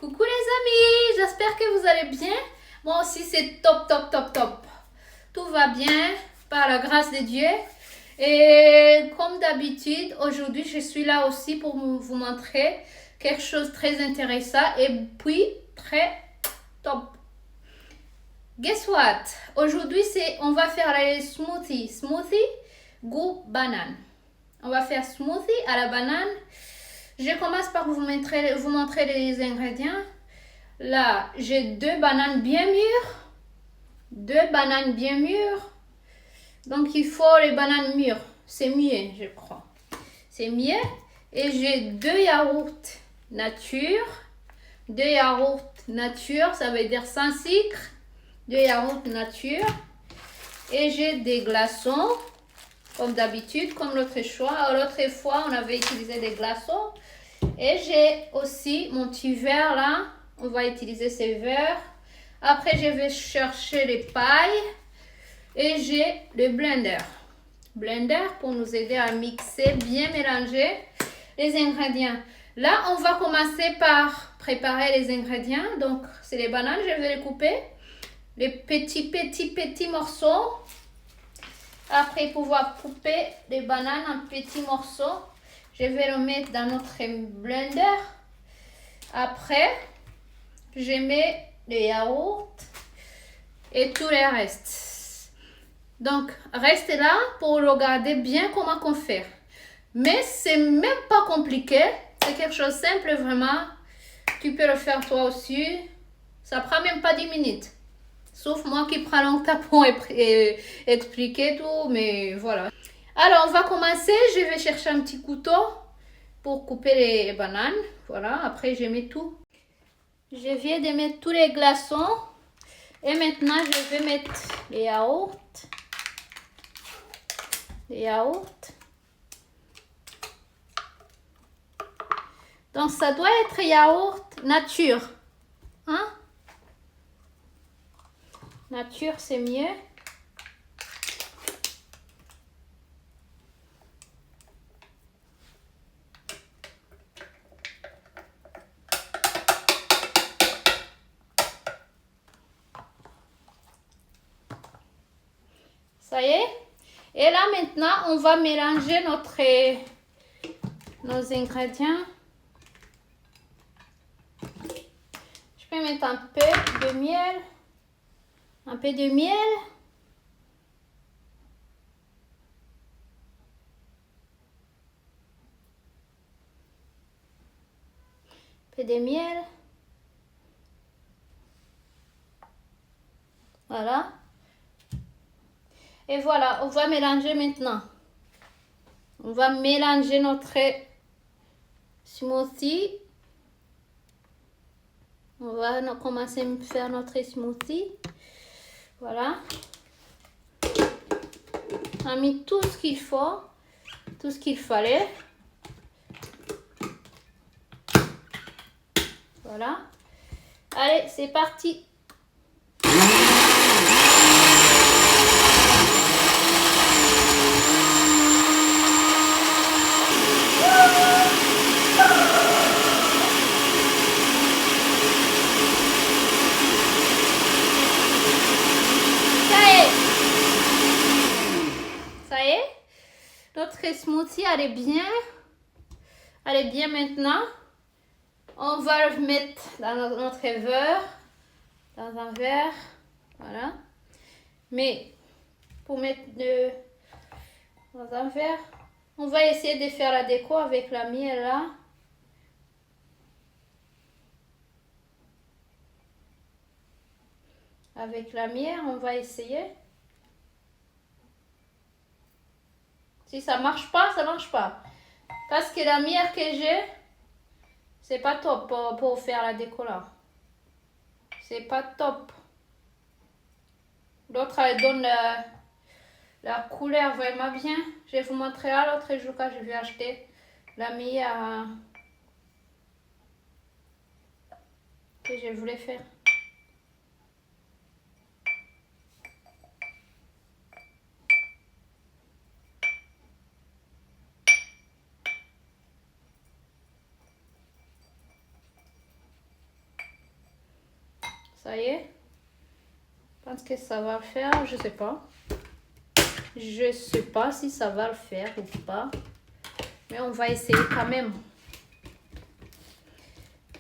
Coucou les amis, j'espère que vous allez bien. Moi aussi c'est top, top, top, top. Tout va bien par la grâce de Dieu. Et comme d'habitude, aujourd'hui je suis là aussi pour vous montrer quelque chose de très intéressant et puis très top. Guess what? Aujourd'hui on va faire les smoothies. Smoothie goût banane. On va faire smoothie à la banane. Je commence par vous montrer les ingrédients. Là, j'ai deux bananes bien mûres. Donc, il faut les bananes mûres. C'est mieux, je crois. C'est mieux. Et j'ai deux yaourts nature. Deux yaourts nature, ça veut dire sans sucre. Deux yaourts nature. Et j'ai des glaçons. Comme d'habitude, comme l'autre fois, on avait utilisé des glaçons. Et j'ai aussi mon petit verre là. On va utiliser ces verres. Après, je vais chercher les pailles. Et j'ai le blender. Blender pour nous aider à mixer, bien mélanger les ingrédients. Là, on va commencer par préparer les ingrédients. Donc, c'est les bananes. Je vais les couper. Les petits morceaux. Après pouvoir couper les bananes en petits morceaux, je vais le mettre dans notre blender. Après, je mets les yaourts et tout le reste. Donc, restez là pour regarder bien comment on fait. Mais c'est même pas compliqué. C'est quelque chose de simple vraiment. Tu peux le faire toi aussi. Ça prend même pas 10 minutes. Sauf moi qui prends longtemps pour expliquer tout, mais voilà. Alors, on va commencer. Je vais chercher un petit couteau pour couper les bananes. Voilà, après je mets tout. Je viens de mettre tous les glaçons. Et maintenant, je vais mettre les yaourts. Donc, ça doit être yaourt nature. Hein? Nature, c'est mieux. Ça y est. Et là, maintenant, on va mélanger nos ingrédients. Je peux mettre un peu de miel. Un peu de miel. Voilà. Et voilà, on va mélanger maintenant. On va mélanger notre smoothie. On va commencer à faire notre smoothie. Voilà. On a mis tout ce qu'il faut. Tout ce qu'il fallait. Voilà. Allez, c'est parti. Ça y est. Notre smoothie, elle est bien. Elle est bien maintenant. On va le mettre dans notre verre. Dans un verre. Voilà. Mais pour mettre dans un verre, on va essayer de faire la déco avec la miel là. Avec la miel, on va essayer. Si ça marche pas, ça marche pas. Parce que la miel que j'ai, c'est pas top pour faire la déco là. C'est pas top. L'autre, elle donne la couleur vraiment bien. Je vais vous montrer à l'autre jour quand je vais acheter la miel que je voulais faire. Ça y est. Je pense que ça va le faire, je sais pas. Je sais pas si ça va le faire ou pas. Mais on va essayer quand même.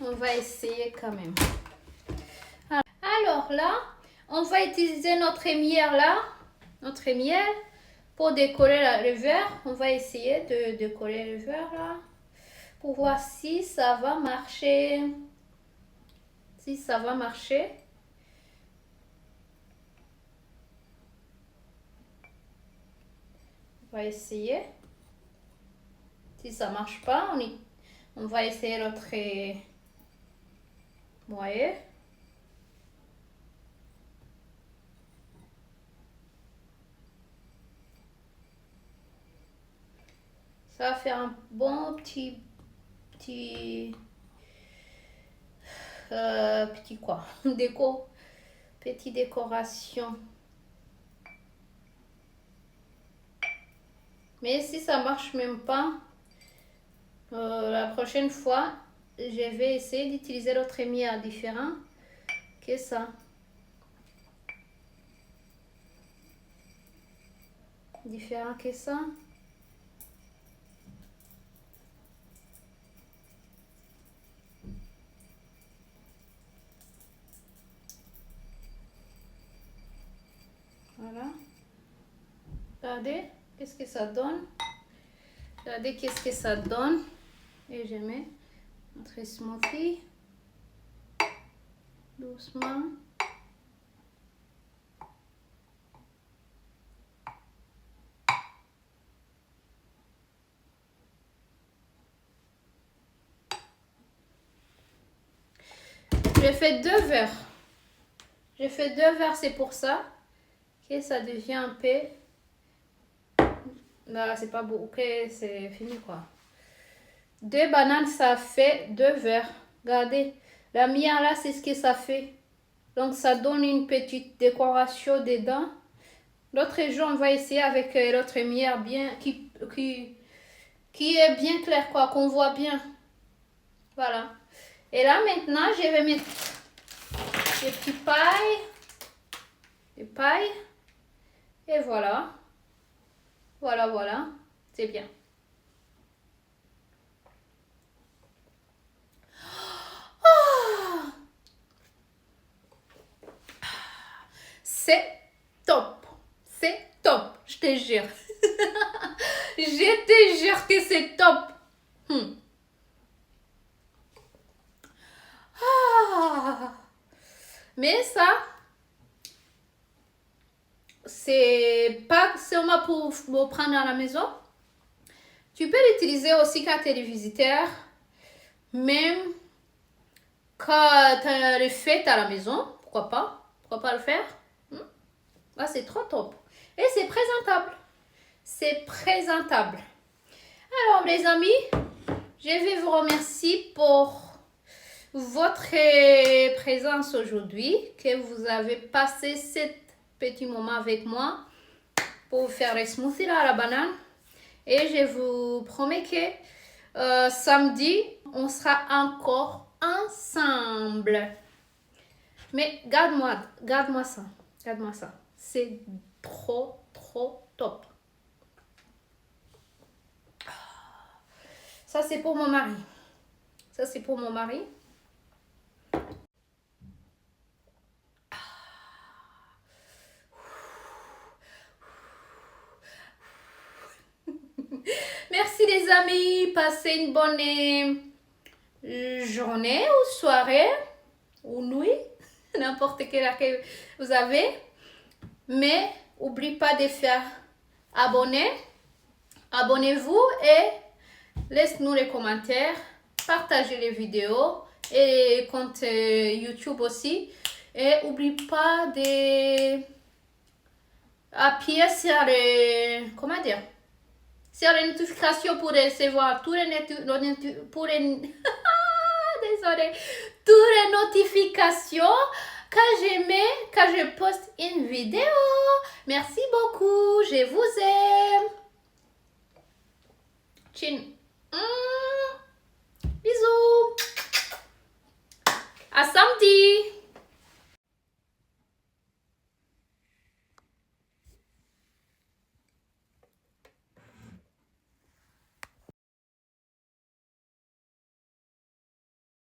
On va essayer quand même. Alors là, on va utiliser notre émière là. Notre émière pour décorer le verre. On va essayer de décorer le verre là. Pour voir si ça va marcher. Si ça va marcher. On va essayer. Si ça marche pas, on va essayer l'autre moyen. Ça va faire un bon petit quoi, petite décoration. Mais si ça marche même pas, la prochaine fois, je vais essayer d'utiliser l'autre émière différent que ça. Différent que ça. Voilà. Regardez qu'est-ce que ça donne. Regardez qu'est-ce que ça donne. Et je mets notre smoothie. Doucement. J'ai fait 2 verres. J'ai fait 2 verres, c'est pour ça que ça devient un peu... Là, c'est pas beau, ok, c'est fini quoi. 2 bananes, ça fait 2 verres. Regardez, la mienne là, c'est ce que ça fait. Donc, ça donne une petite décoration dedans. L'autre jour, on va essayer avec l'autre mière bien, qui est bien clair quoi, qu'on voit bien. Voilà. Et là, maintenant, je vais mettre des petits pailles. Des pailles. Et voilà. Voilà, voilà. C'est bien. Oh, c'est top. C'est top. Je te jure. Je te jure que c'est top. Ah. Mais ça, c'est pas seulement pour prendre à la maison. Tu peux l'utiliser aussi quand tu es visiteurs, même quand tu as les fêtes à la maison. Pourquoi pas? Pourquoi pas le faire? Ah, c'est trop top. Et c'est présentable. C'est présentable. Alors, les amis, je vais vous remercier pour votre présence aujourd'hui, que vous avez passé ce petit moment avec moi pour faire les smoothies là, à la banane. Et je vous promets que samedi, on sera encore ensemble. Mais garde-moi ça. Garde-moi ça. C'est trop, trop top. Ça, c'est pour mon mari. Ça, c'est pour mon mari. Merci les amis. Passez une bonne journée ou soirée ou nuit. N'importe quelle heure que vous avez. Mais n'oubliez pas de faire abonner. Abonnez-vous et laissez-nous les commentaires. Partagez les vidéos et compte YouTube aussi. Et n'oubliez pas de appuyer sur les... Comment dire? Sur les notifications pour recevoir toutes les désolé, toutes les notifications quand je poste une vidéo. Merci beaucoup, je vous aime. Chin. Bisous.